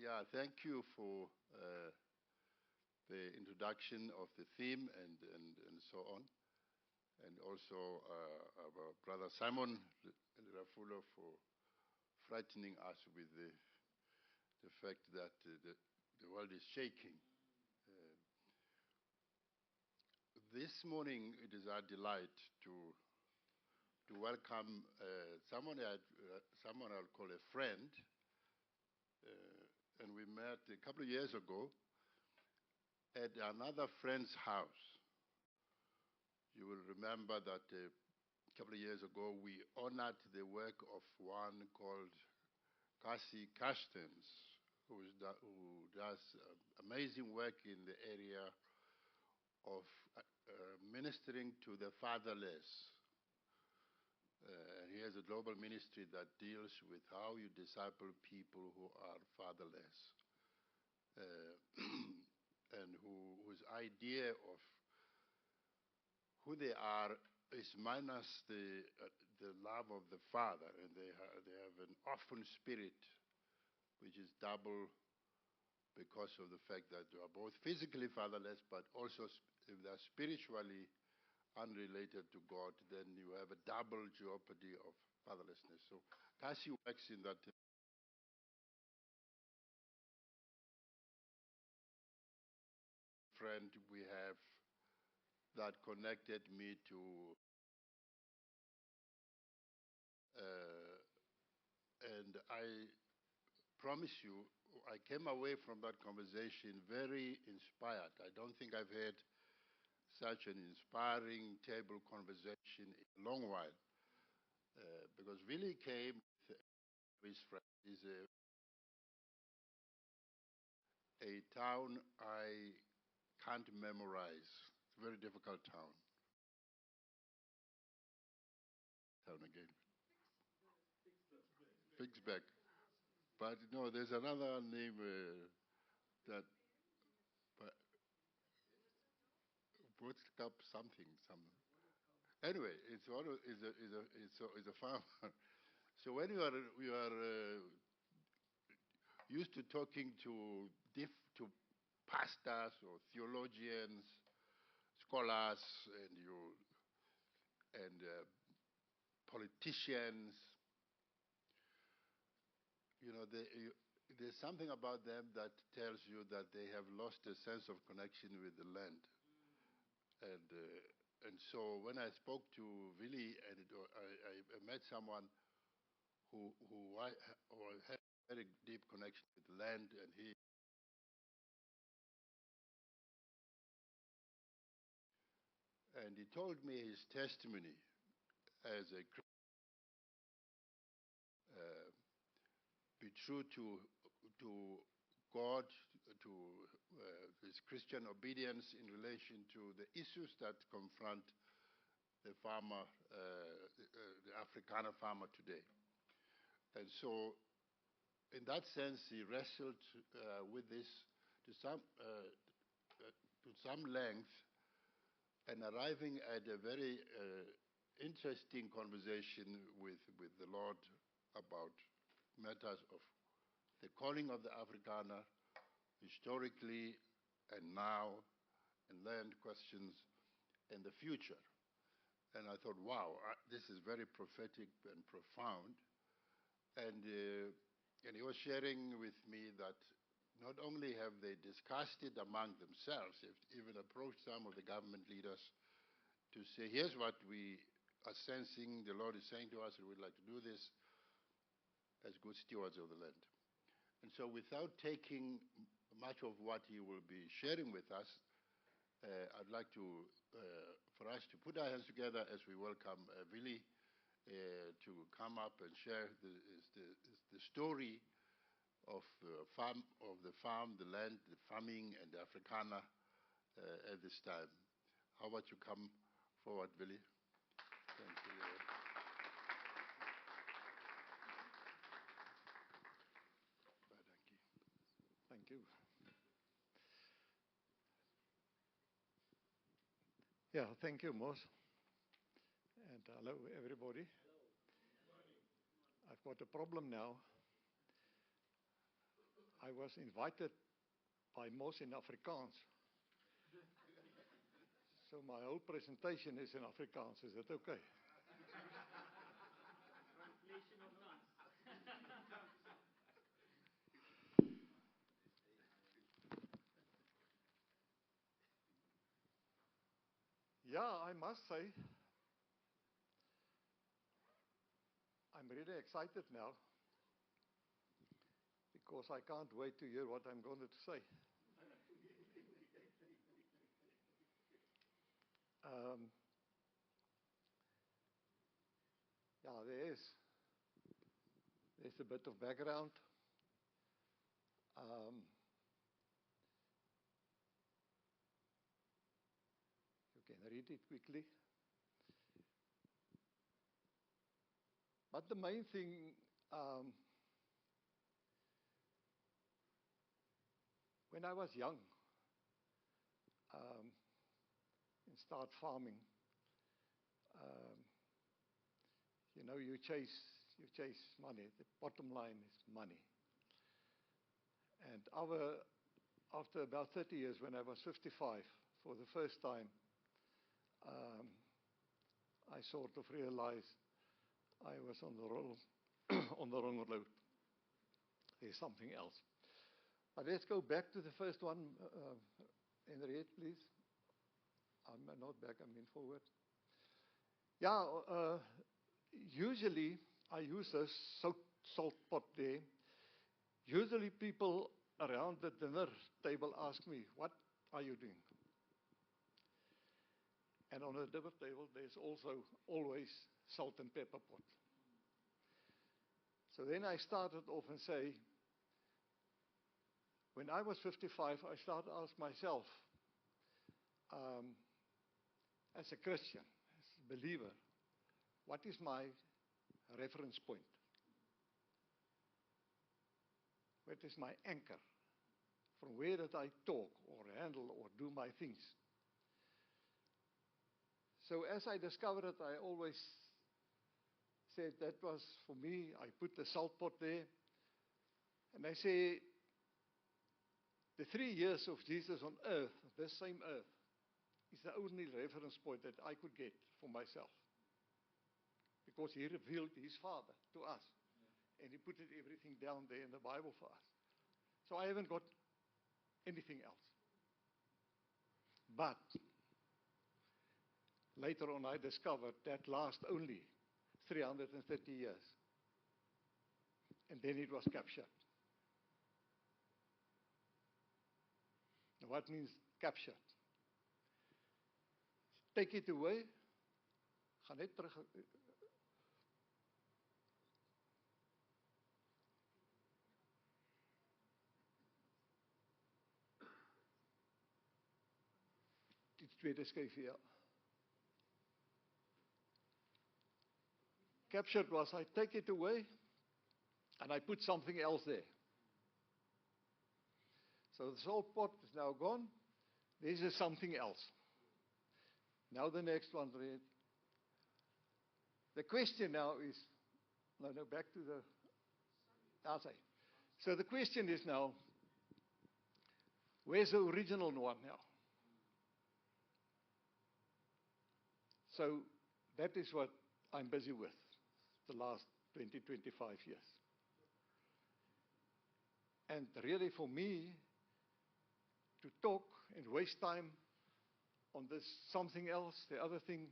Yeah, thank you for the introduction of the theme and so on. And also our brother Simon Rafulo for frightening us with the fact that the world is shaking. This morning, it is our delight to welcome someone I'll call a friend, and we met a couple of years ago at another friend's house. You will remember that a couple of years ago we honored the work of one called Cassie Castens, who does amazing work in the area of ministering to the fatherless. And he has a global ministry that deals with how you disciple people who are fatherless, and whose idea of who they are is minus the love of the father, and they have an orphan spirit, which is double because of the fact that they are both physically fatherless, but also if they are spiritually unrelated to God, then you have a double jeopardy of fatherlessness. So Cassie works in that. Friend we have that connected me to, and I promise you, I came away from that conversation very inspired. I don't think I've had such an inspiring table conversation in a long while, because Willie came with his friend. It's a town I can't memorize. It's a very difficult town. Town again. Fixbeck. But no, there's another name that, but Bootstrap something. Anyway, it's one of, is a farm. So when you are used to talking to pastors or theologians, scholars, and politicians, you know, there's something about them that tells you that they have lost a sense of connection with the land. And so when I spoke to Willie, and I met someone who had a very deep connection with the land, and he told me his testimony as a Christian, be true to God, to his Christian obedience in relation to the issues that confront the farmer, the Afrikaner farmer today. And so, in that sense, he wrestled with this to some length, and arriving at a very interesting conversation with the Lord about matters of the calling of the Afrikaner, historically and now, and land questions and the future. And I thought, wow, this is very prophetic and profound. And he was sharing with me that not only have they discussed it among themselves, they've even approached some of the government leaders to say, here's what we are sensing the Lord is saying to us, and we'd like to do this as good stewards of the land. And so without taking much of what he will be sharing with us, I'd like for us to put our hands together as we welcome Willie to come up and share the story of the farm, the land, the farming, and the Afrikaner at this time. How about you come forward, Willie? Thank you. Thank you. Yeah, thank you, Mos. And hello, everybody. Hello. I've got a problem now. I was invited by Mos in Afrikaans. So my whole presentation is in Afrikaans. Is that okay? Translation or not? Yeah, I must say, I'm really excited now because I can't wait to hear what I'm going to say. Yeah, there's a bit of background. You can read it quickly. But the main thing, when I was young, and start farming, you chase money. The bottom line is money. And after about 30 years, when I was 55, for the first time, I sort of realized I was on the wrong road. There's something else. But let's go back to the first one. Henriette, please. I'm not back, I'm in forward. Yeah, usually I use a salt pot there. Usually people around the dinner table ask me, what are you doing? And on the dinner table, there's also always salt and pepper pot. So then I started off and say, when I was 55, I started to ask myself, as a Christian, as a believer, what is my reference point? What is my anchor? From where did I talk or handle or do my things? So as I discovered it, I always said that was for me. I put the salt pot there. And I say, the 3 years of Jesus on earth, this same earth, is the only reference point that I could get for myself. Because he revealed his Father to us. Yeah. And he put everything down there in the Bible for us. So I haven't got anything else. But later on I discovered that lasts only 330 years. And then it was captured. Now what means captured? Take it away. Gaan net terug. Die tweede skryf hier. Captured was I take it away and I put something else there. So the salt pot is now gone. This is something else. Now the next one, read. The question now is, no, back to the, I'll say. So the question is now, where's the original one now? So that is what I'm busy with the last 20, 25 years. And really for me, to talk and waste time on this something else, the other thing,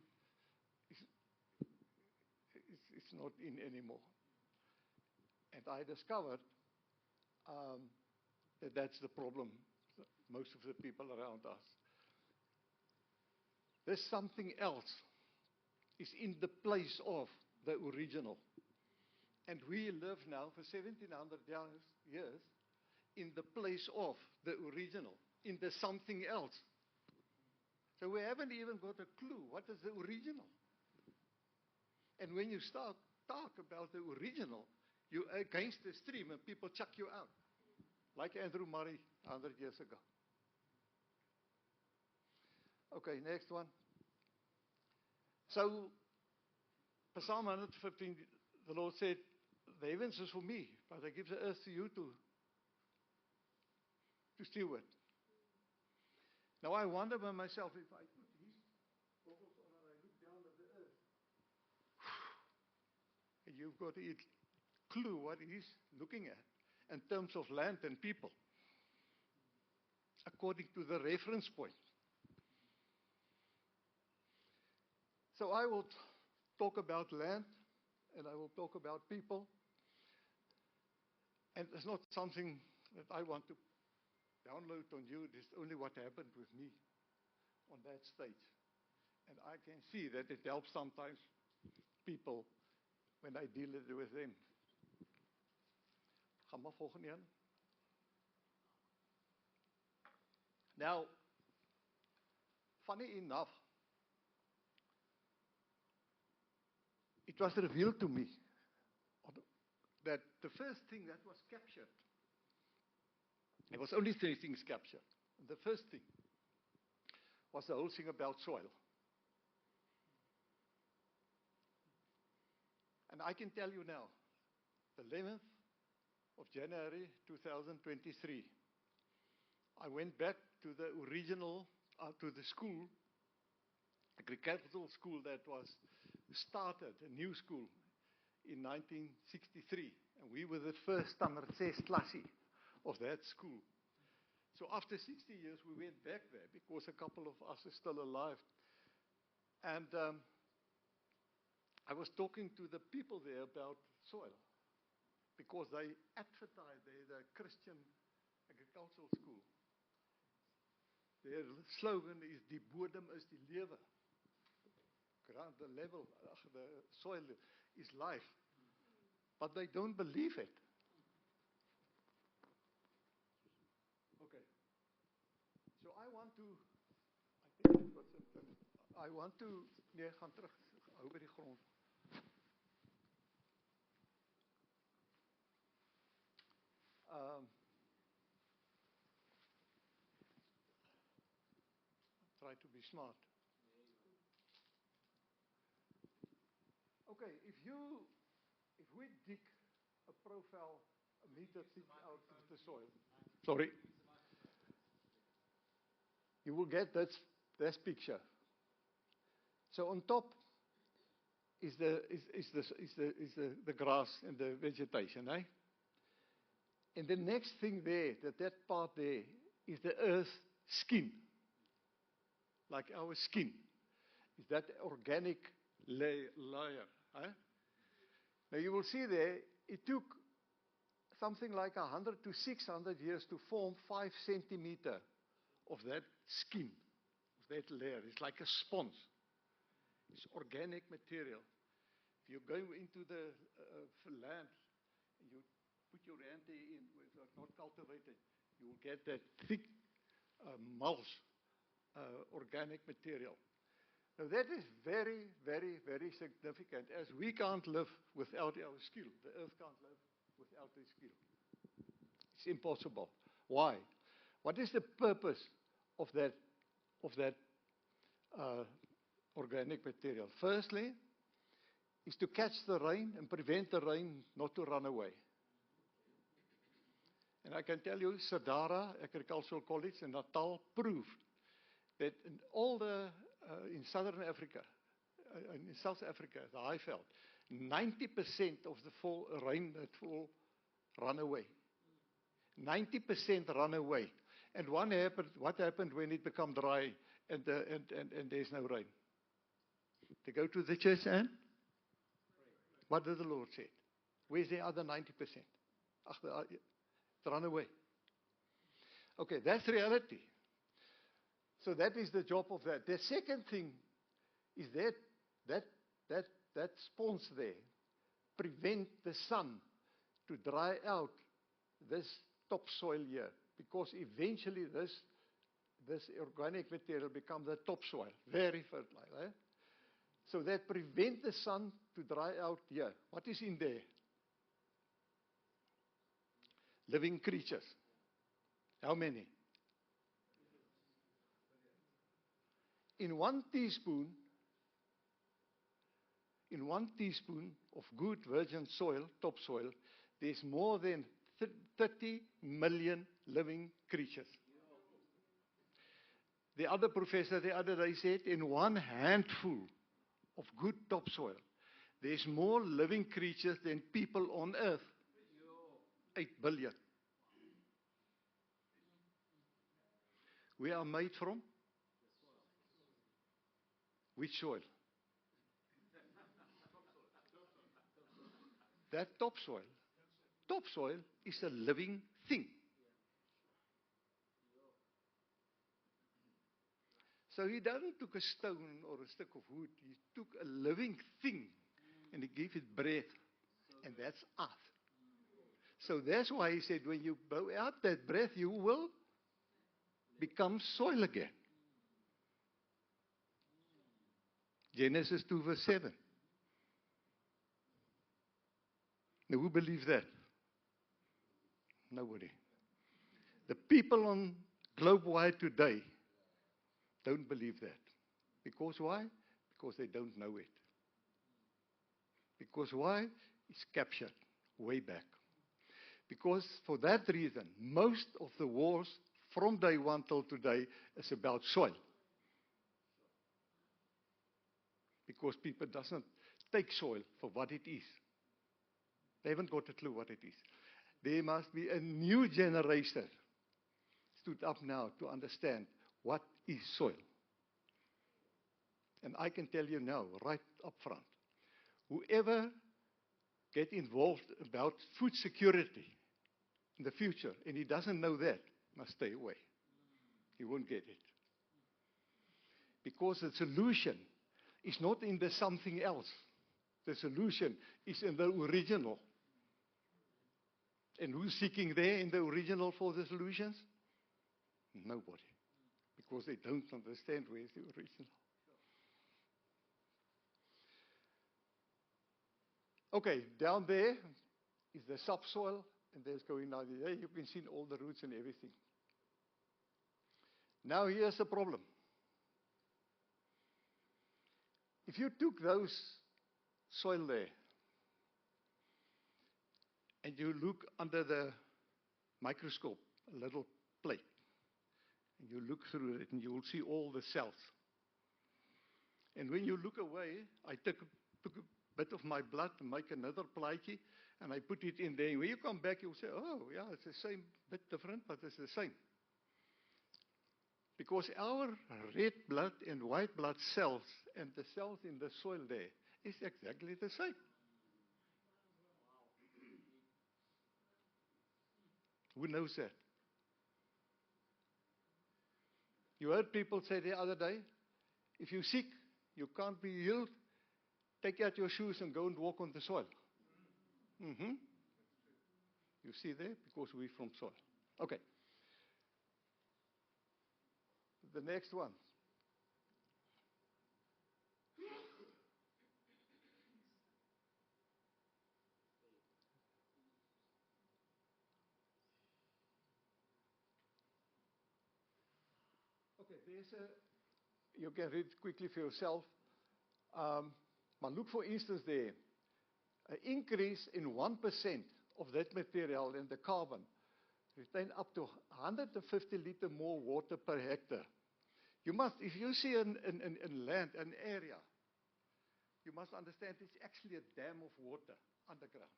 it's not in anymore. And I discovered that that's the problem, most of the people around us. There's something else is in the place of the original. And we live now for 1700 years in the place of the original, in the something else. So we haven't even got a clue what is the original. And when you start talk about the original, you're against the stream and people chuck you out. Like Andrew Murray 100 years ago. Okay, next one. So, Psalm 115, the Lord said, the heavens is for me, but I give the earth to you to to steward. Now I wonder by myself, if I put these goggles on and I look down at the earth, and you've got a clue what he's looking at in terms of land and people, according to the reference point. So I will talk about land, and I will talk about people. And it's not something that I want to download on you. It's only what happened with me on that stage. And I can see that it helps sometimes people when I deal with them. Gaan maar volgende een. Now, funny enough, it was revealed to me that the first thing that was captured, there was only 3 things captured. The first thing was the whole thing about soil. And I can tell you now, the 11th of January 2023, I went back to the original, to the school, agricultural school that was started, a new school, in 1963. And we were the first standard 6 klassie of that school. So after 60 years, we went back there because a couple of us are still alive. And I was talking to the people there about soil, because they advertise the Christian agricultural school. Their slogan is, die bodem is die lewe. The level, the soil is life. But they don't believe it. Okay. So I want to, nee, gaan terug, hou by die grond. Try to be smart. Okay, if we dig a profile a meter thick out of the soil, sorry, you will get this picture. So on top is the grass and the vegetation, eh? And the next thing there, that part there, is the earth skin, like our skin. Is that organic layer? Eh? Now you will see there, it took something like 100 to 600 years to form 5 centimeters of that skin, of that layer. It's like a sponge. It's organic material. If you go into the land, and you put your hand in, where it's not cultivated, you will get that thick mulch, organic material. Now that is very, very, very significant, as we can't live without our skill. The earth can't live without its skill. It's impossible. Why? What is the purpose of that organic material? Firstly, is to catch the rain and prevent the rain not to run away. And I can tell you, Sadara Agricultural College in Natal proved that in all the in Southern Africa, in South Africa, the Highveld, 90% of the rain that fall run away. 90% run away. And what happened when it become dry and there's no rain? They go to the church and what did the Lord say? Where's the other 90%? Run away. Okay, that's reality. So that is the job of that. The second thing is that sponge there prevent the sun to dry out this topsoil here, because eventually this organic material becomes the topsoil, very fertile. Eh? So that prevent the sun to dry out here. What is in there? Living creatures. How many? In 1 teaspoon of good virgin soil, topsoil, there's more than 30 million living creatures. The other professor the other day said, in one handful of good topsoil, there's more living creatures than people on earth. 8 billion. We are made from? Which soil? That topsoil. Topsoil is a living thing. So he doesn't took a stone or a stick of wood. He took a living thing and he gave it breath. And that's earth. So that's why he said, when you blow out that breath, you will become soil again. Genesis 2 verse 7. Now who believes that? Nobody. The people on globe-wide today don't believe that. Because why? Because they don't know it. Because why? It's captured way back. Because for that reason, most of the wars from day one till today is about soil. Because people doesn't take soil for what it is. They haven't got a clue what it is. There must be a new generation stood up now to understand what is soil. And I can tell you now, right up front, whoever get involved about food security in the future, and he doesn't know that, must stay away. He won't get it. Because the solution is not in the something else. The solution is in the original. And who's seeking there in the original for the solutions? Nobody. Because they don't understand where is the original. Okay, down there is the subsoil, and there's going down there. You can see all the roots and everything. Now here's the problem. If you took those soil there, and you look under the microscope, a little plate, and you look through it, and you will see all the cells. And when you look away, I took a bit of my blood and make another plaatje, and I put it in there. And when you come back, you'll say, oh, yeah, it's the same, bit different, but it's the same. Because our red blood and white blood cells and the cells in the soil there is exactly the same. Who knows that? You heard people say the other day, if you're sick, you can't be healed, take out your shoes and go and walk on the soil. Mm-hmm. You see there? Because we're from soil. Okay. The next one. Okay, you can read quickly for yourself. But look, for instance, there, an increase in 1% of that material in the carbon retain up to 150 liter more water per hectare. You must, if you see in land, an area, you must understand it's actually a dam of water underground.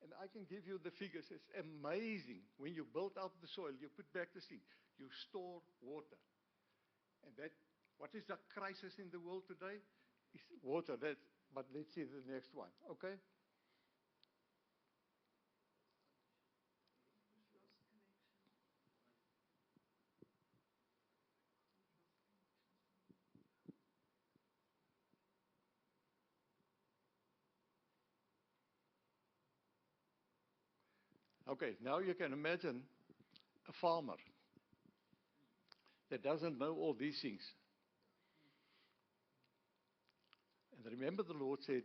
And I can give you the figures. It's amazing. When you build up the soil, you put back the seed, you store water. And that, what is the crisis in the world today? It's water. But let's see the next one, okay? Okay, now you can imagine a farmer that doesn't know all these things. And remember, the Lord said,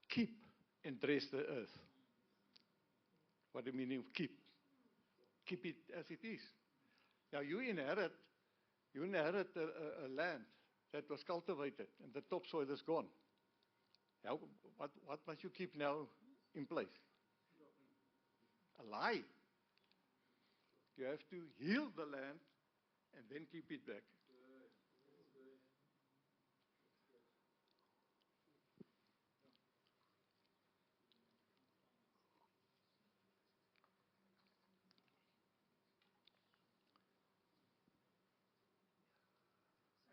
keep and dress the earth. What do you mean keep? Keep it as it is. Now you inherit a land that was cultivated and the topsoil is gone. Now, what must you keep now in place? A lie. You have to heal the land and then keep it back. Sorry, there's just a Wi-Fi connection that's lost.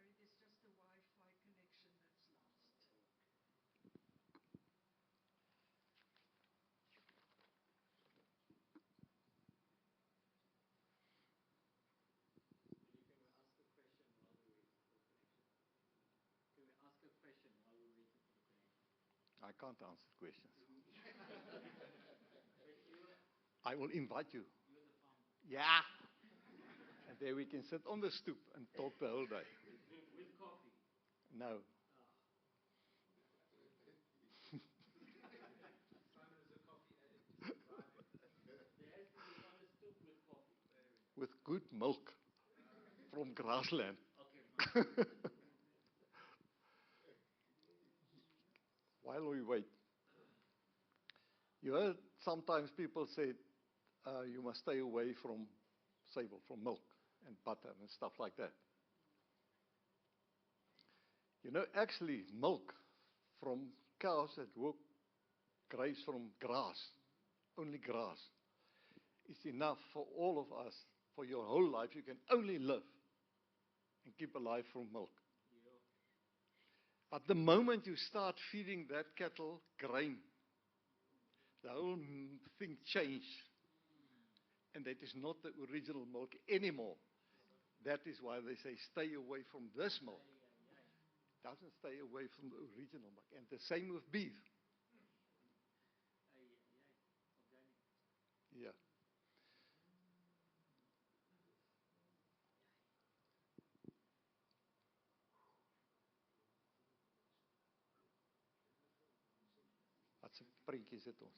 Can we ask a question while we're waiting for the connection? Can we ask a question while we're waiting for the connection? I can't answer questions. But I will invite you. you're the farmer. Yeah. And there we can sit on the stoop and talk the whole day. With coffee. No. Simon is a coffee addict. There has to be on the stoop with coffee. With good milk from grassland. Okay. While we wait. You heard sometimes people say you must stay away from sable, from milk and butter and stuff like that. You know, actually, milk from cows that graze from grass, only grass, is enough for all of us. For your whole life, you can only live and keep alive from milk. But the moment you start feeding that cattle grain, the whole thing changed. And that is not the original milk anymore. That is why they say stay away from this milk. Doesn't stay away from the original milk. And the same with beef. Yeah. Wat 'n prentjie is dit ons.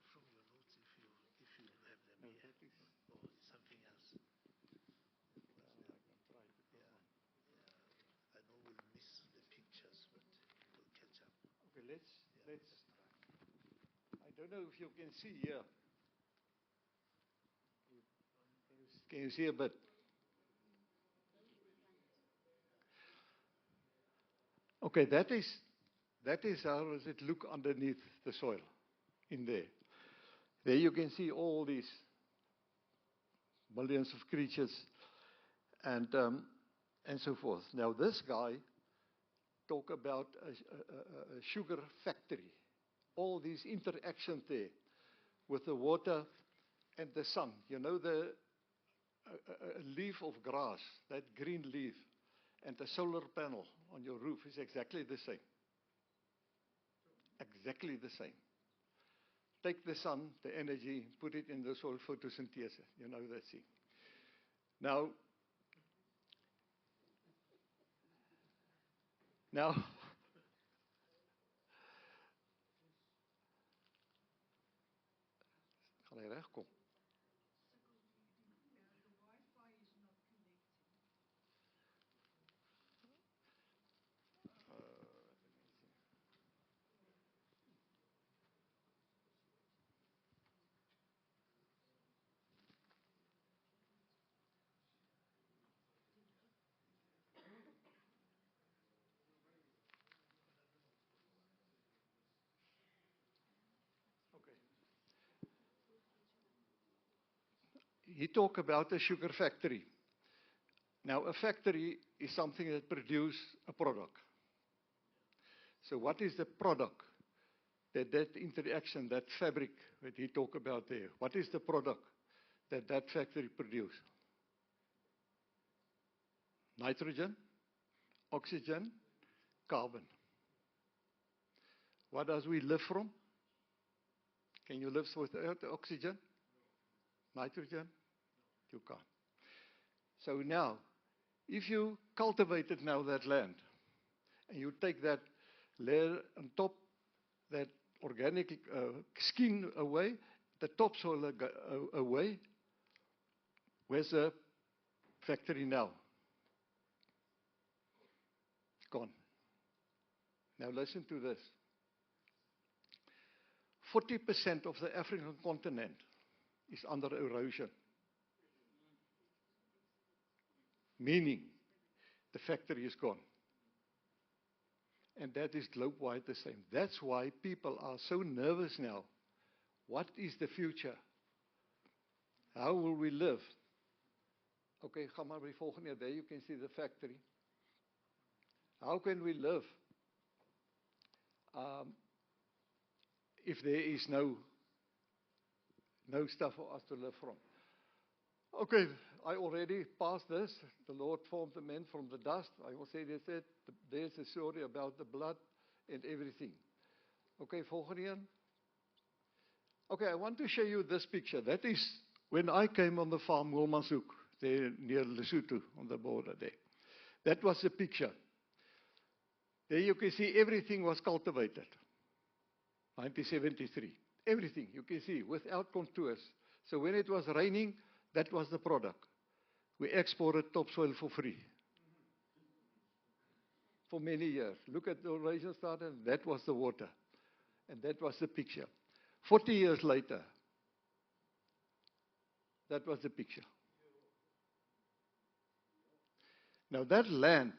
From your notes if you have them No, here. that is, Or something else. well, I can try to put Yeah. one. I know we'll miss the pictures, but we'll catch up. Okay, Yeah, let's, let's try. I don't know if you can see here. Can you see a bit? Okay, that is how does it look underneath the soil in there. There you can see all these millions of creatures and so forth. Now this guy talk about a sugar factory. All these interactions there with the water and the sun. You know, a leaf of grass, that green leaf, and the solar panel on your roof is exactly the same. Exactly the same. Take the sun, the energy, put it in the soil, photosynthesis. You know that thing. Now, gaan hy regkom? The Wi-Fi is not connecting. Okay. He talk about a sugar factory. Now, a factory is something that produces a product. So what is the product? That interaction, that fabric that he talk about there. What is the product that factory produce? nitrogen, oxygen, carbon. What does we live from? Can you live without oxygen? Nitrogen? You can't. So now, if you cultivated now that land, and you take that layer on top, that organic skin away, the topsoil away, where's the factory now? Gone. Now listen to this. 40% of the African continent is under erosion. Meaning, the factory is gone. And that is globe-wide the same. That's why people are so nervous now. What is the future? How will we live? Okay, gaan maar by volgende. There you can see the factory. How can we live if there is no stuff for us to live from? Okay, I already passed this. The Lord formed the man from the dust. I will say this. There's a story about the blood and everything. Okay, volgende een. Okay, I want to show you this picture. That is when I came on the farm, Wilmanshoek, there near Lesotho, on the border there. That was the picture. There you can see everything was cultivated. 1973. Everything, you can see, without contours. So when it was raining, that was the product. We exported topsoil for free. For many years. Look at the erosion started, that was the water. And that was the picture. 40 years later, that was the picture. Now that land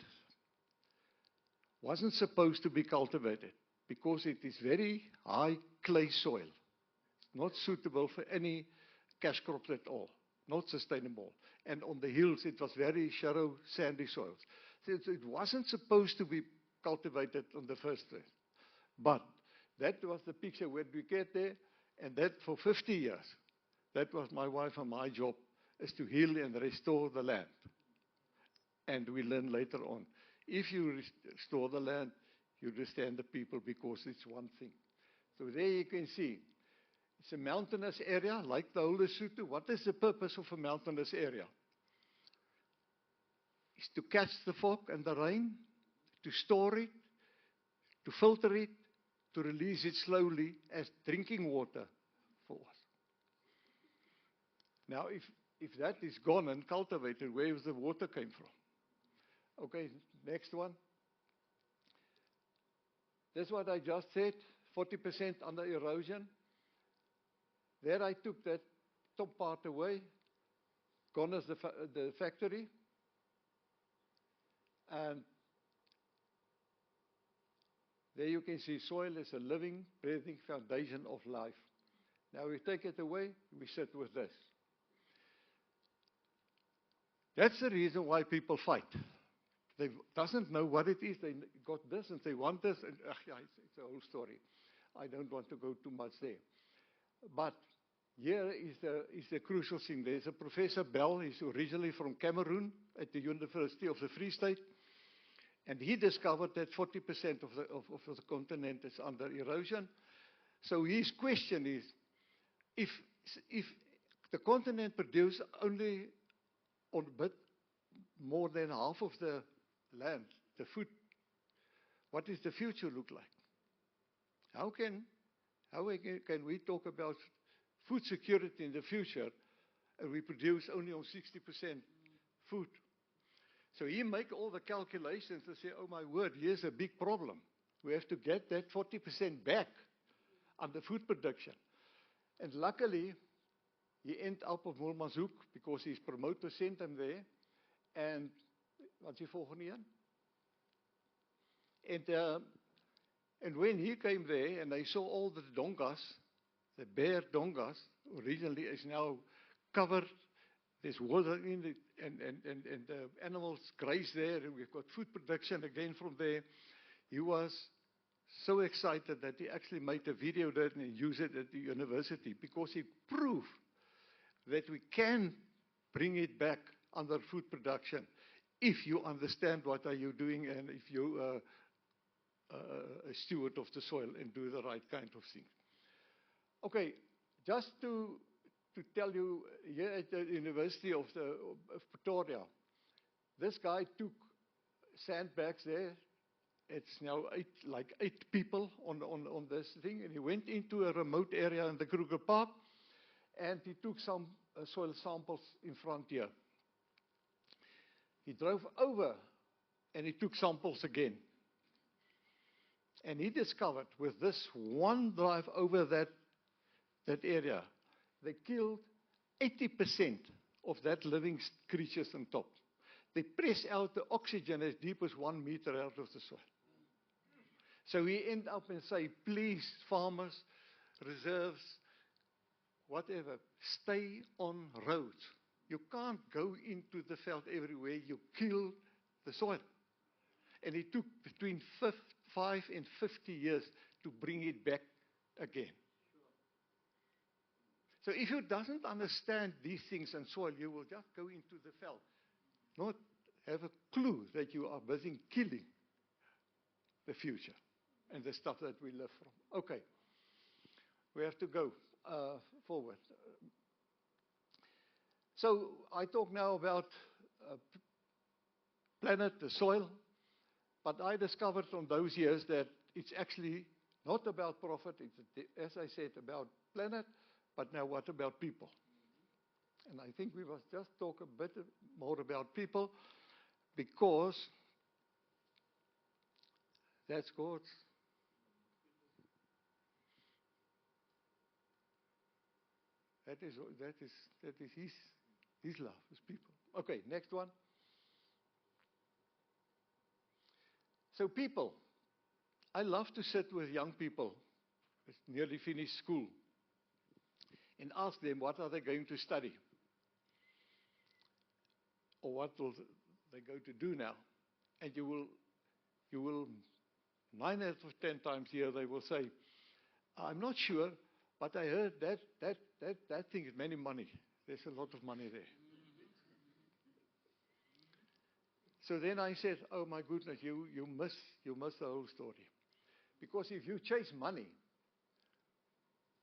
wasn't supposed to be cultivated because it is very high clay soil. Not suitable for any cash crops at all. Not sustainable. And on the hills, it was very shallow, sandy soils. So it wasn't supposed to be cultivated on the first place. But that was the picture when we get there, and that for 50 years, that was my wife and my job, is to heal and restore the land. And we learn later on, if you restore the land, you understand the people because it's one thing. So there you can see, it's a mountainous area like the whole Lesotho. What is the purpose of a mountainous area? It's to catch the fog and the rain, to store it, to filter it, to release it slowly as drinking water for us. Now, if that is gone and cultivated, where does the water came from? Okay, next one. That's what I just said, 40% under erosion. There I took that top part away, gone as the factory. And there you can see soil is a living, breathing foundation of life. Now we take it away, we sit with this. That's the reason why people fight. They doesn't know what it is. They got this and they want this. And, yeah, it's a whole story. I don't want to go too much there. But here is the crucial thing. There's a Professor Bell. He's originally from Cameroon at the University of the Free State. And he discovered that 40% of the continent is under erosion. So his question is, if the continent produces only on a bit more than half of the land, the food, what does the future look like? How can we talk about food security in the future and we produce only on 60% food? So he make all the calculations and say, oh my word, here's a big problem. We have to get that 40% back on the food production. And luckily, he ended up of Wilmanshoek because his promoter sent him there. And what's die volgende een? And when he came there and they saw all the dongas, the bare dongas, originally is now covered. There's water in it, and the animals graze there, and we've got food production again from there. He was so excited that he actually made a video of that and used it at the university because he proved that we can bring it back under food production if you understand what are you doing and if you are a steward of the soil and do the right kind of thing. Okay, just to tell you, here at the University of Pretoria, this guy took sandbags there. It's now like eight people on this thing, and he went into a remote area in the Kruger Park, and he took some soil samples in front here. He drove over, and he took samples again. And he discovered with this one drive over that area, they killed 80% of that living creatures on top. They press out the oxygen as deep as 1 meter out of the soil. So we end up and say, please, farmers, reserves, whatever, stay on roads. You can't go into the veld everywhere. You kill the soil. And it took between 5 and 50 years to bring it back again. So if you doesn't understand these things in soil, you will just go into the veld, not have a clue that you are busy killing the future and the stuff that we live from. Okay, we have to go forward. So I talk now about planet, the soil, but I discovered from those years that it's actually not about profit. It's, as I said, about planet, but now what about people? And I think we must just talk a bit more about people, because that's God's. That is his love, his people. Okay, next one. So people, I love to sit with young people who nearly finished school and ask them what are they going to study, or what will they go to do now. And you will 9 out of 10 times here they will say, I'm not sure, but I heard that thing is many money. There's a lot of money there. So then I said, oh my goodness, you miss the whole story. Because if you chase money,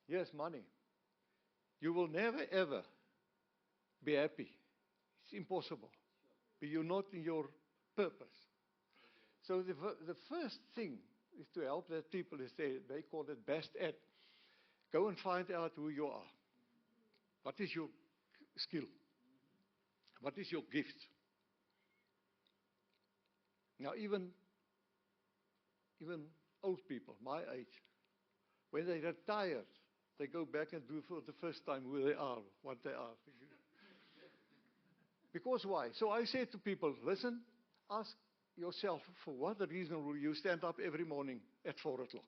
yes, money, you will never ever be happy. It's impossible. But you're not in your purpose. So the first thing is to help that people is they call it best at. Go and find out who you are. What is your skill? What is your gift? Now even old people, my age, when they retire, they go back and do for the first time who they are, what they are. Because why? So I say to people, listen, ask yourself, for what reason will you stand up every morning at 4 o'clock?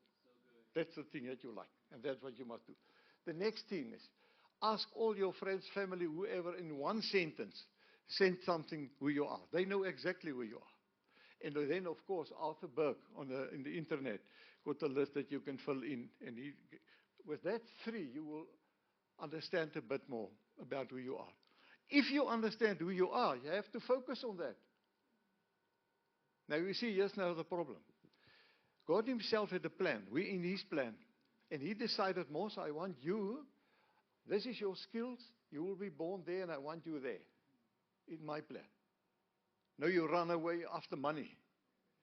That's the thing that you like, and that's what you must do. The next thing is, ask all your friends, family, whoever, in one sentence, send something who you are. They know exactly who you are. And then, of course, Arthur Burke in the internet got a list that you can fill in. And with that 3, you will understand a bit more about who you are. If you understand who you are, you have to focus on that. Now, you see, here's now the problem. God himself had a plan. We're in his plan. And he decided, Moses, I want you, this is your skills, you will be born there, and I want you there. In my plan. Now you run away after money.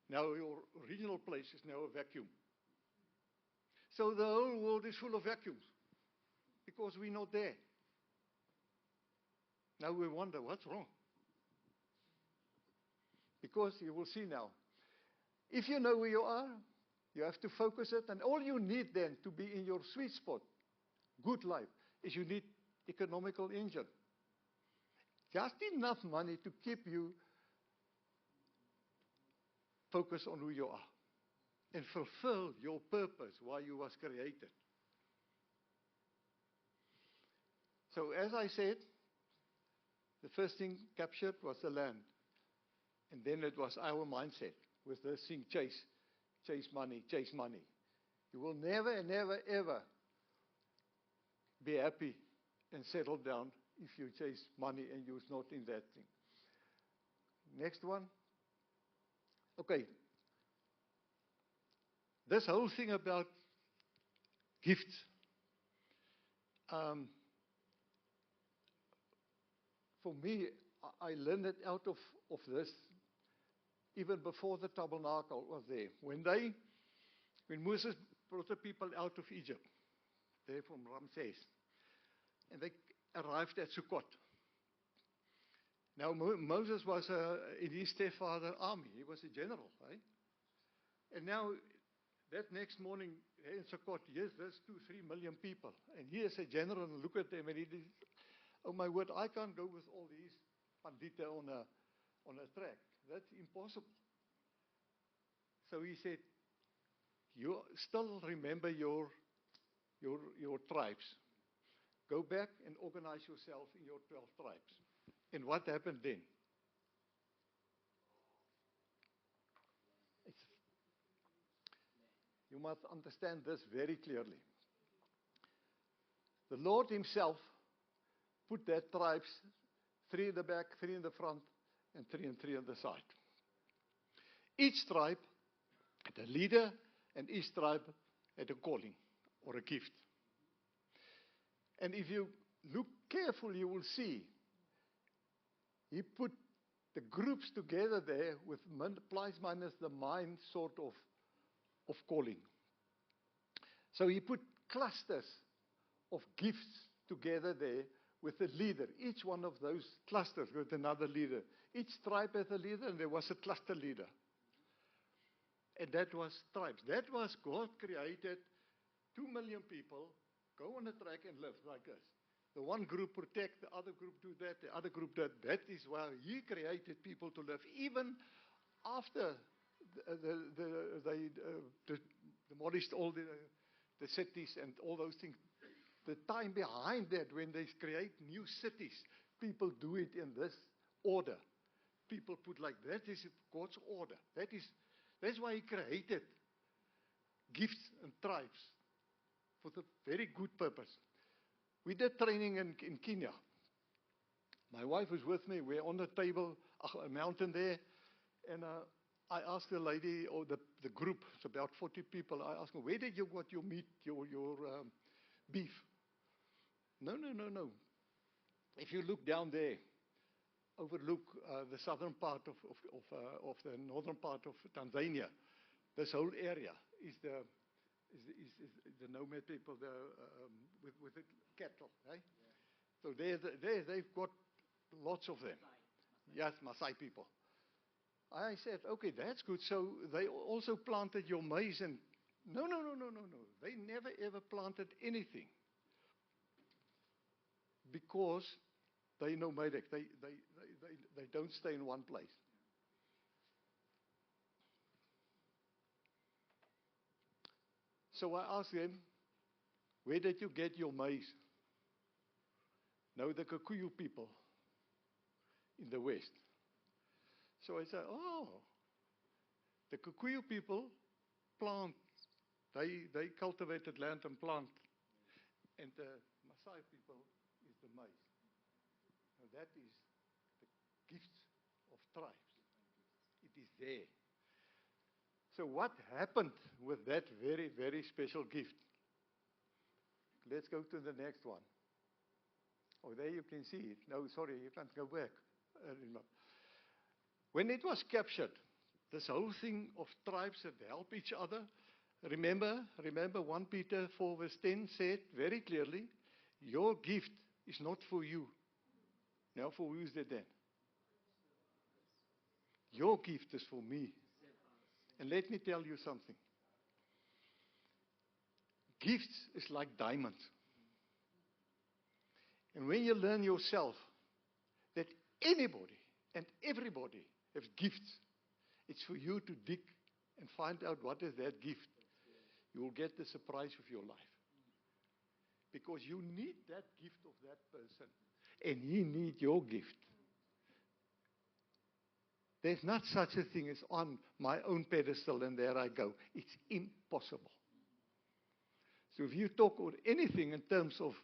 Now your original place is now a vacuum. So the whole world is full of vacuums. Because we're not there. Now we wonder, what's wrong? Because you will see now, if you know where you are, you have to focus it, and all you need then to be in your sweet spot, good life, is you need economical engine. Just enough money to keep you focused on who you are and fulfill your purpose why you was created. So as I said, the first thing captured was the land. And then it was our mindset with this thing, chase money, chase money. You will never, never, ever be happy and settle down if you chase money and you're not in that thing. Next one. Okay. This whole thing about gifts. For me, I learned it out of this even before the tabernacle was there. When Moses brought the people out of Egypt, there from Ramses, and they arrived at Sukkot. Now, Moses was in his stepfather's army. He was a general, right? And now, that next morning, in Sukkot, yes, there's 2-3 million people. And here's a general, and look at them, and he says, oh my word, I can't go with all these pandita on a track. That's impossible. So he said, you still remember your tribes. Go back and organize yourself in your 12 tribes. And what happened then? You must understand this very clearly. The Lord himself put that tribes, 3 in the back, 3 in the front, and 3 and 3 on the side. Each tribe had a leader, and each tribe had a calling or a gift. And if you look carefully, you will see he put the groups together there with plus minus the mind sort of calling. So he put clusters of gifts together there with a leader. Each one of those clusters with another leader. Each tribe had a leader, and there was a cluster leader. And that was tribes. That was God created 2 million people, go on a track and live like this. The one group protect, the other group do that, the other group that. That is why he created people to live. Even after they demolished all the cities and all those things, the time behind that, when they create new cities, people do it in this order. People put like that is God's order. That's why he created gifts and tribes for the very good purpose. We did training in Kenya. My wife was with me. We're on the table, a mountain there, and I asked the lady, or the group, it's about 40 people, I asked them, where did you got your meat, your beef? No. If you look down there, overlook the southern part of the northern part of Tanzania, this whole area is the nomad people with the cattle, right? Yeah. So they've got lots of them. Yes, Maasai people. I said, okay, that's good. So they also planted your maize and no. They never ever planted anything because they nomadic. They don't stay in one place. So I asked them, where did you get your maize? No, the Kikuyu people in the West. So I said, oh, the Kikuyu people plant. They cultivated land and plant. And the Maasai people is the maize. Now that is the gift of tribes. It is there. So what happened with that very, very special gift? Let's go to the next one. Oh, there you can see it. No, sorry, you can't go back. When it was captured, this whole thing of tribes that help each other, remember 1 Peter 4 verse 10 said very clearly, your gift is not for you. Now for who is it then? Your gift is for me. And let me tell you something. Gifts is like diamonds. And when you learn yourself that anybody and everybody has gifts, it's for you to dig and find out what is that gift. You will get the surprise of your life. Because you need that gift of that person. And he needs your gift. There's not such a thing as on my own pedestal and there I go. It's impossible. So if you talk or anything in terms of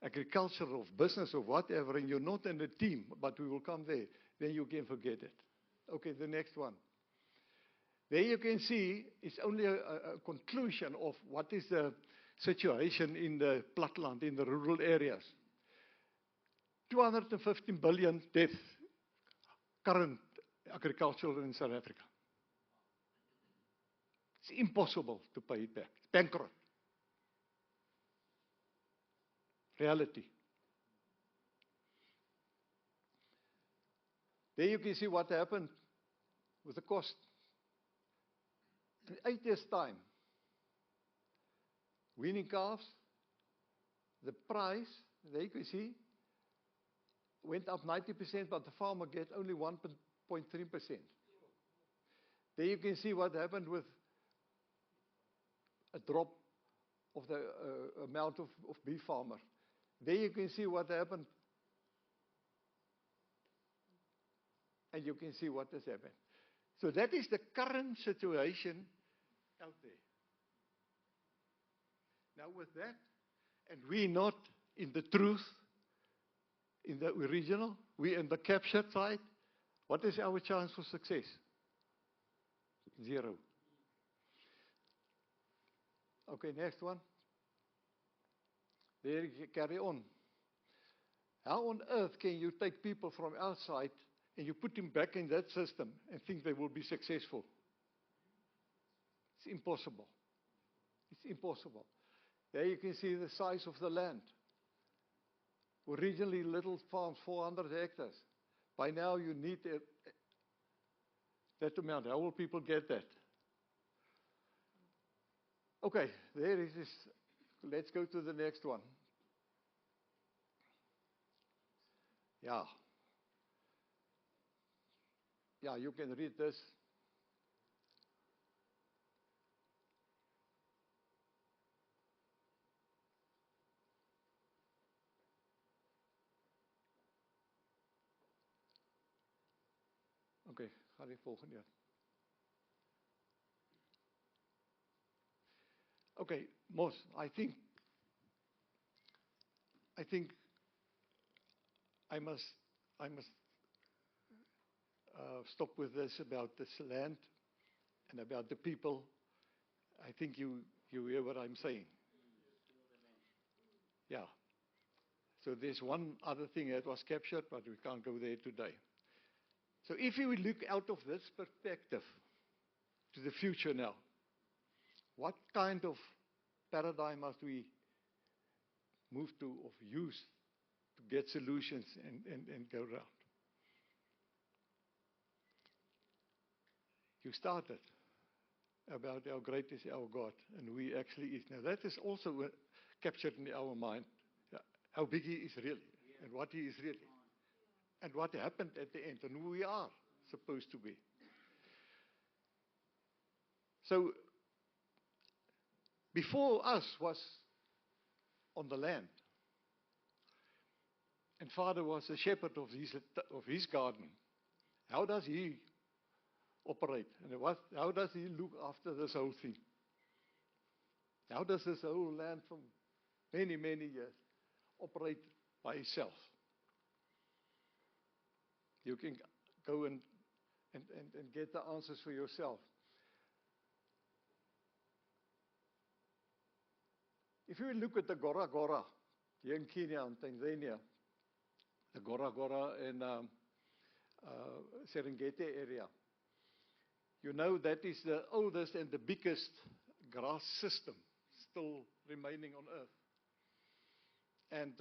agriculture, of business, or whatever, and you're not in a team, but we will come there, then you can forget it. Okay, the next one. There you can see it's only a conclusion of what is the situation in the platteland, in the rural areas. 215 billion debt current agriculture in South Africa. It's impossible to pay it back. It's bankrupt. Reality. There you can see what happened with the cost. In 8 years' time, weaning calves, the price, there you can see, went up 90%, but the farmer get only 1.3%. There you can see what happened with a drop of the amount of beef farmer. There you can see what happened. And you can see what has happened. So that is the current situation out there. Now with that, and we're not in the truth, in the original, we're in the captured side, what is our chance for success? 0. Okay, next one. There you carry on. How on earth can you take people from outside and you put them back in that system and think they will be successful? It's impossible. It's impossible. There you can see the size of the land. Originally little farms, 400 hectares. By now you need that amount. How will people get that? Okay, there it is. Let's go to the next one. Yeah. Yeah, you can read this. Okay, ga die volgende. Okay, Mos, I think I must stop with this about this land and about the people. I think you hear what I'm saying. Yeah. So there's one other thing that was captured, but we can't go there today. So if you look out of this perspective to the future now, what kind of paradigm must we move to or use to get solutions and go around? You started about how great is our God, and we actually is. Now that is also captured in our mind, how big He is really, and what He is really, and what happened at the end, and who we are supposed to be. So, before us was on the land, and Father was the shepherd of his garden. How does He operate? And how does He look after this whole thing? How does this whole land from many, many years operate by itself? You can go and get the answers for yourself. If you look at the Gora Gora here in Kenya and Tanzania, the Gora Gora in Serengeti area, you know that is the oldest and the biggest grass system still remaining on Earth. And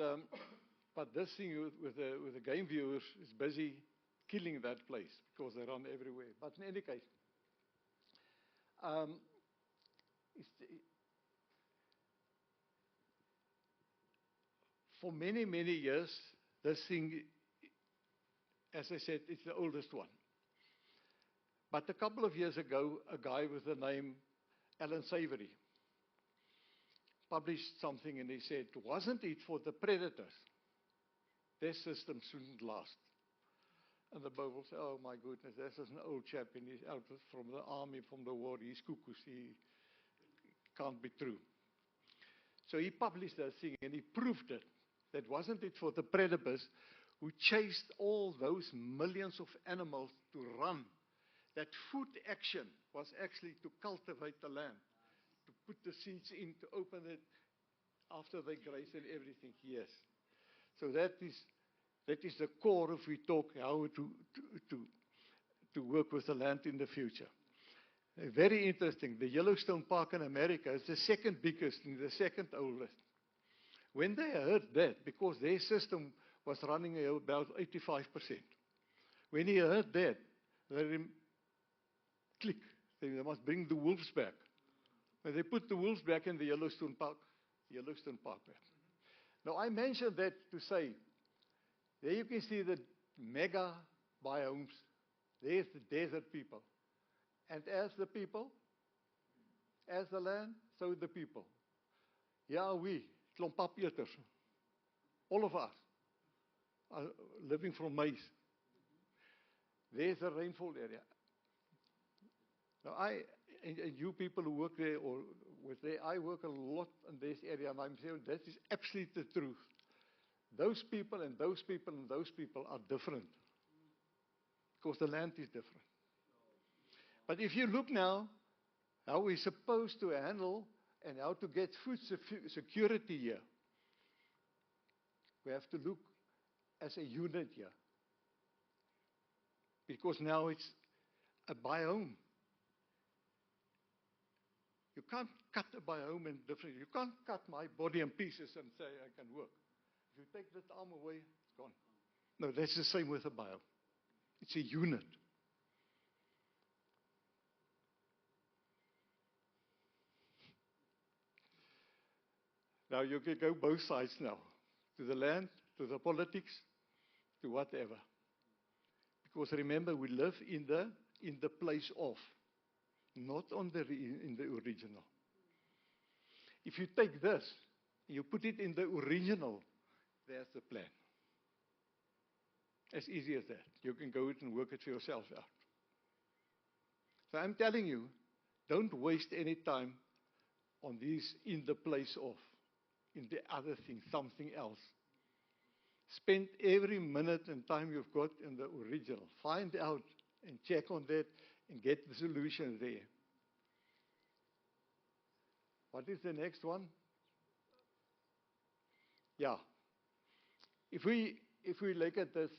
but this thing with the game viewers is busy killing that place because they run everywhere. But in any case, for many, many years, this thing, as I said, it's the oldest one. But a couple of years ago, a guy with the name Alan Savory published something, and he said, wasn't it for the predators, their system shouldn't last. And the Bible says, oh my goodness, this is an old chap, and he's out from the army, from the war, he's cuckoo, he can't be true. So he published that thing, and he proved it. That wasn't it for the predators who chased all those millions of animals to run that food action was actually to cultivate the land, to put the seeds in, to open it after they graze and everything. Yes. So that is the core if we talk how to work with the land in the future. Very interesting. The Yellowstone Park in America is the second biggest and the second oldest. When they heard that, because their system was running about 85%, when he heard that, they click. They must bring the wolves back. When they put the wolves back in the Yellowstone Park back. Now I mentioned that to say, there you can see the mega biomes. There's the desert people. And as the people, as the land, so the people. Yeah, we, klomp papeters, all of us are living from maize. There's a rainfall area. Now and you people who work there or with there, I work a lot in this area, and I'm saying that is absolutely the truth. Those people and those people and those people are different because the land is different. But if you look now, how we're supposed to handle and how to get food security here, we have to look as a unit here. Because now it's a biome. You can't cut a biome in different. You can't cut my body in pieces and say I can work. If you take that arm away, it's gone. No, that's the same with a biome. It's a unit. Now you can go both sides now, to the land, to the politics, to whatever. Because remember, we live in the place of, not in the original. If you take this, you put it in the original, there's the plan. As easy as that. You can go and work it for yourself out. So I'm telling you, don't waste any time on these in the place of, in the other thing, something else. Spend every minute and time you've got in the original. Find out and check on that and get the solution there. What is the next one? Yeah. If we look at this,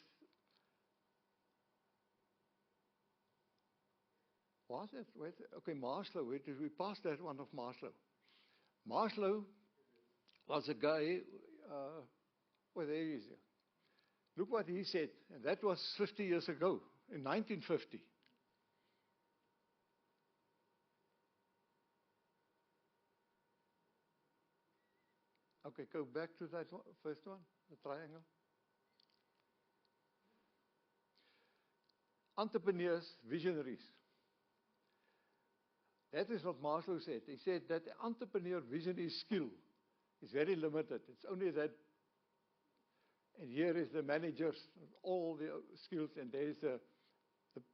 was it? Okay, Maslow. We passed that one of Maslow. Maslow was a guy, well, there he is. Look what he said, and that was 50 years ago, in 1950. Okay, go back to that one, first one, the triangle. Entrepreneurs, visionaries. That is what Maslow said. He said that the entrepreneur visionary skill is very limited. It's only that, and here is the managers, all the skills, and there is the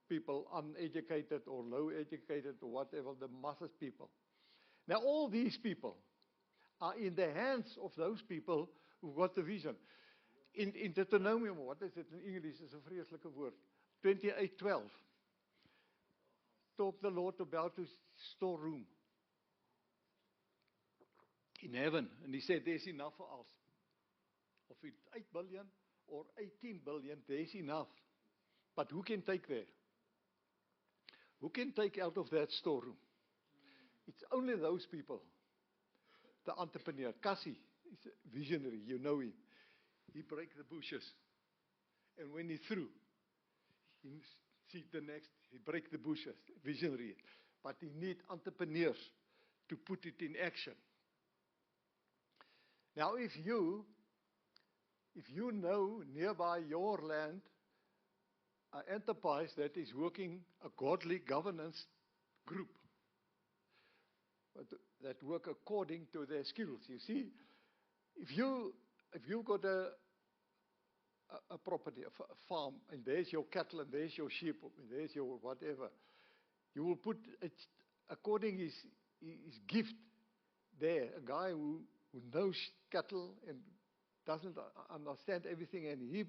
people uneducated or low educated or whatever, the masses people. Now all these people are in the hands of those people who've got the vision. In Deuteronomium, what is it in English? It's a vreeslike woord. 28:12. Talk the Lord about his storeroom in heaven. And he said, there's enough for us. Of it 8 billion or 18 billion, there's enough. But who can take there? Who can take out of that storeroom? It's only those people. The entrepreneur, Cassie, is a visionary, you know him. He breaks the bushes. And when he threw, he see the next, he break the bushes, visionary. But he need entrepreneurs to put it in action. Now if you know nearby your land an enterprise that is working, a godly governance group, that work according to their skills. You see, if you've got a property, a farm, and there's your cattle, and there's your sheep, and there's your whatever, you will put it according his gift there. A guy who knows cattle and doesn't understand everything, and he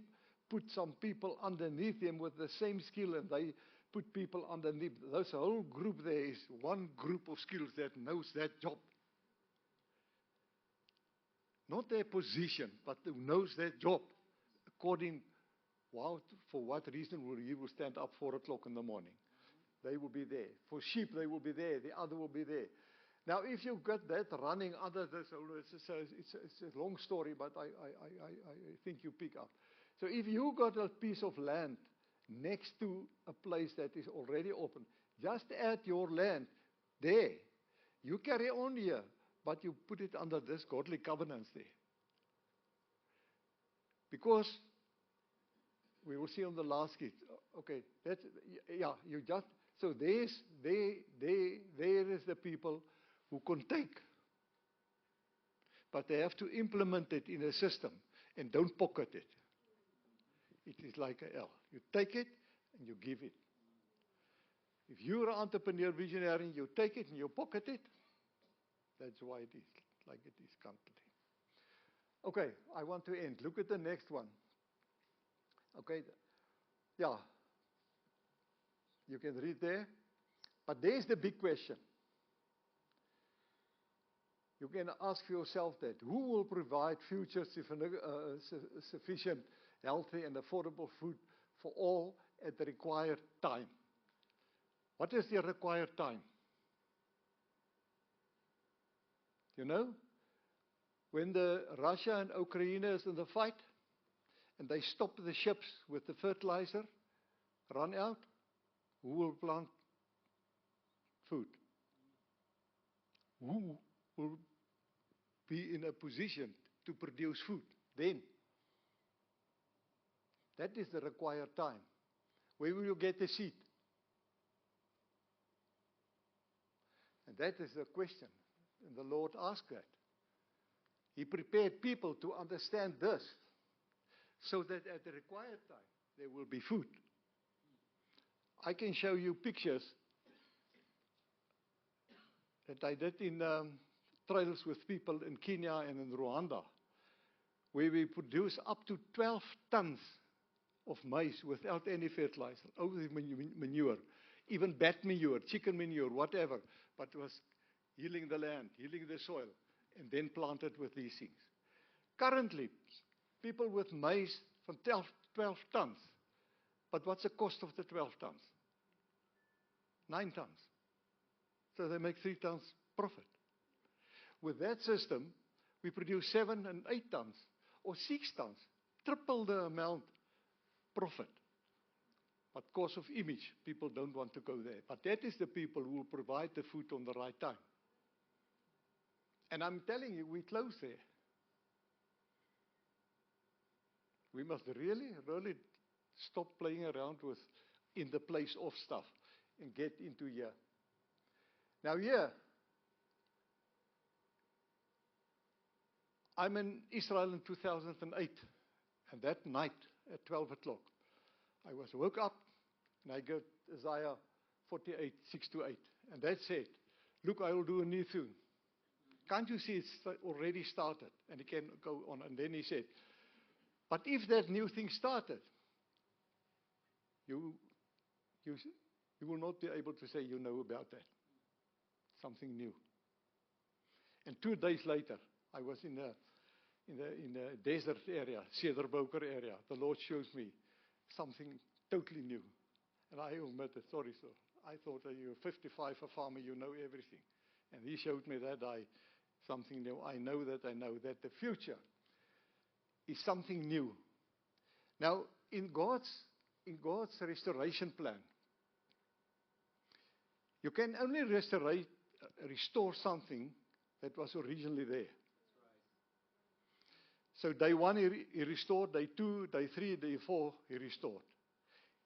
put some people underneath him with the same skill, and they put people underneath. Those whole group there is one group of skills that knows that job. Not their position, but who knows that job. According, for what reason will he will stand up 4 o'clock in the morning? They will be there. For sheep, they will be there. The other will be there. Now, if you've got that running under this, it's a long story, but I think you pick up. So if you got a piece of land next to a place that is already open, just add your land there. You carry on here, but you put it under this godly covenants there. Because we will see on the last skit. Okay, that's, yeah, you just, so there is the people who can take. But they have to implement it in a system and don't pocket it. It is like a L. You take it and you give it. If you're an entrepreneur, visionary, you take it and you pocket it. That's why it is like it is currently. Okay, I want to end. Look at the next one. Okay, yeah. You can read there. But there's the big question. You can ask yourself that. Who will provide future sufficient, healthy, and affordable food for all at the required time? What is the required time? You know? When the Russia and Ukraine is in the fight, and they stop the ships with the fertilizer, run out, who will plant food? Who will be in a position to produce food then? That is the required time. Where will you get the seed? And that is the question. And the Lord asked that. He prepared people to understand this, so that at the required time, there will be food. I can show you pictures that I did in trials with people in Kenya and in Rwanda, where we produce up to 12 tons of maize without any fertilizer, only manure, even bat manure, chicken manure, whatever, but it was healing the land, healing the soil, and then planted with these things. Currently, people with maize from 12 tons. But what's the cost of the 12 tons? 9 tons. So they make 3 tons profit. With that system, we produce 7 and 8 tons, or 6 tons, triple the amount profit. But because of image, people don't want to go there. But that is the people who will provide the food on the right time. And I'm telling you, we close there. We must really, really stop playing around with in the place of stuff and get into here. Now here, I'm in Israel in 2008, and that night at 12 o'clock, I was woke up and I got Isaiah 48, 6 to 8, and that said, look, I will do a new thing. Can't you see it's already started? And he can go on. And then he said, but if that new thing started, you will not be able to say you know about that. Something new. And 2 days later, I was in a desert area, Cederboker area. The Lord shows me something totally new. And I admitted, sorry, sir. I thought that you're 55, a farmer, you know everything. And he showed me that something new. I know that the future is something new. Now, in God's restoration plan, you can only restore something that was originally there. So day 1 he restored, day 2, day 3, day 4 he restored.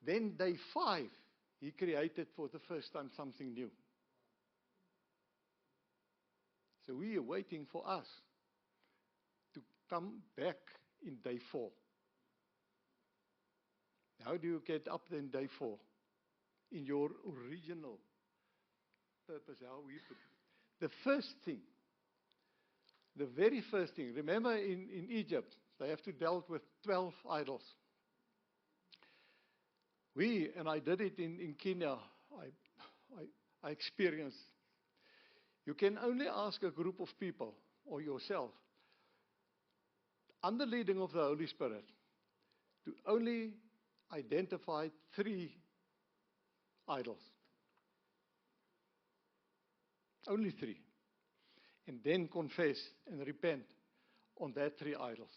Then day 5 he created for the first time something new. So we are waiting for us to come back in day 4. How do you get up then day 4? In your original purpose, how we put it. The first thing, the very first thing, remember in Egypt, they have to deal with 12 idols. and I did it in Kenya, I experienced, you can only ask a group of people or yourself, under leading of the Holy Spirit, to only identify 3 idols. Only 3. And then confess and repent on that 3 idols.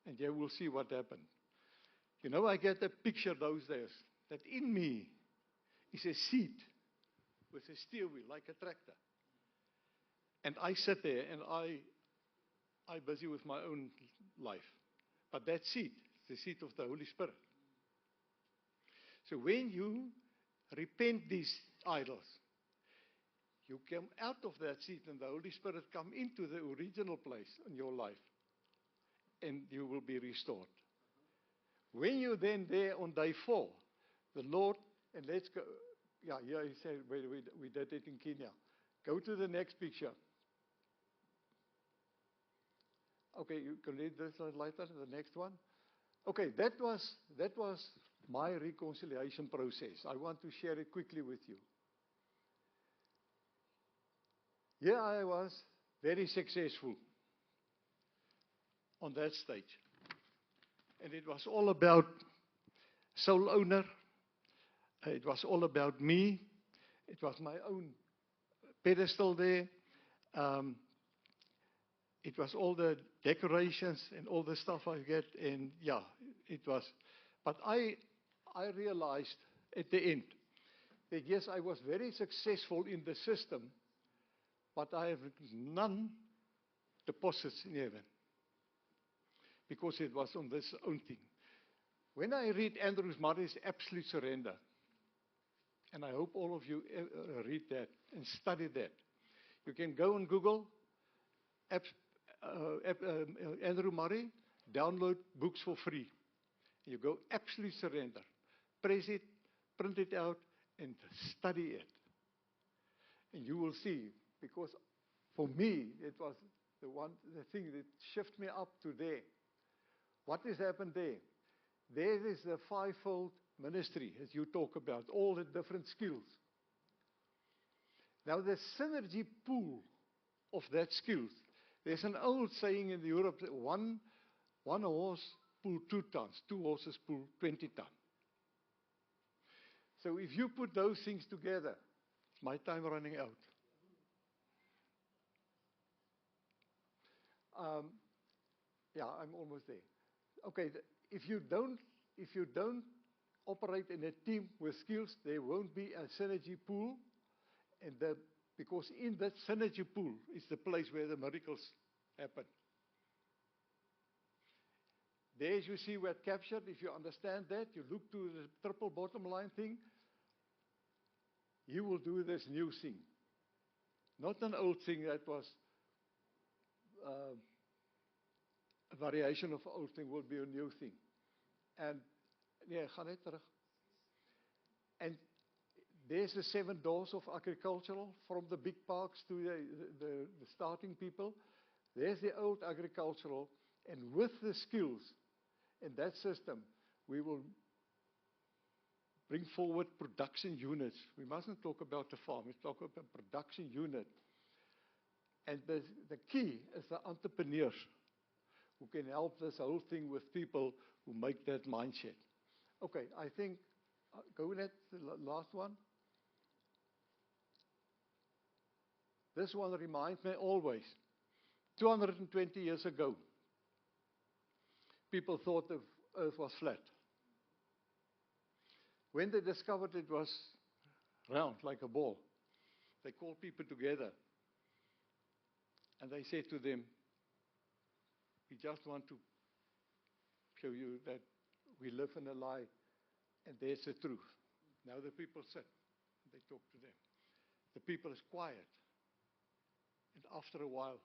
And you will see what happened. You know, I get a picture those days that in me is a seat with a steer wheel like a tractor. And I sit there and I busy with my own life. But that seat is the seat of the Holy Spirit. So when you repent these idols, you come out of that seat and the Holy Spirit come into the original place in your life. And you will be restored. When you're then there on day 4, the Lord, and let's go, yeah, here he said, we did it in Kenya. Go to the next picture. Okay, you can read this later, the next one. Okay, that was my reconciliation process. I want to share it quickly with you. Here I was, very successful on that stage. And it was all about soul owner. It was all about me. It was my own pedestal there. It was all the decorations and all the stuff I get. And yeah, it was. But I realized at the end that yes, I was very successful in the system, but I have none deposits in heaven. Because it was on this own thing. When I read Andrew Murray's Absolute Surrender, and I hope all of you read that and study that. You can go on Google, Andrew Murray, download books for free. You go Absolute Surrender. Press it, print it out, and study it. And you will see, because for me, it was the thing that shifted me up to there. What has happened there? There is the 5-fold ministry, as you talk about, all the different skills. Now, the synergy pool of that skills, there's an old saying in Europe that one horse pull 2 tons, 2 horses pull 20 tons. So if you put those things together, it's my time running out. Yeah, I'm almost there. Okay, if you don't operate in a team with skills, there won't be a synergy pool, and because in that synergy pool is the place where the miracles happen. There you see where captured. If you understand that, you look to the triple bottom line thing. You will do this new thing, not an old thing that was. A variation of old thing will be a new thing. And yeah, gaan net terug. And there's the 7 doors of agricultural, from the big parks to the starting people. There's the old agricultural, and with the skills in that system, we will bring forward production units. We mustn't talk about the farm, we talk about production unit. And the key is the entrepreneurs who can help this whole thing with people who make that mindset. Okay, I think, go with that, the last one. This one reminds me always, 220 years ago, people thought the earth was flat. When they discovered it was round, like a ball, they called people together and they said to them, we just want to show you that we live in a lie and there's the truth. Now the people sit and they talk to them. The people is quiet. And after a while,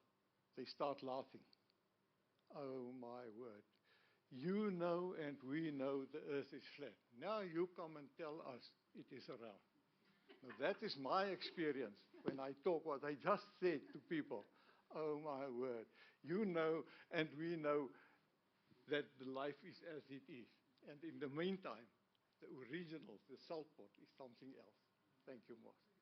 they start laughing. Oh my word. You know and we know the earth is flat. Now you come and tell us it is around. Now that is my experience when I talk what I just said to people. Oh my word. You know and we know that the life is as it is. And in the meantime, the original, the Southport, is something else. Thank you, Moss.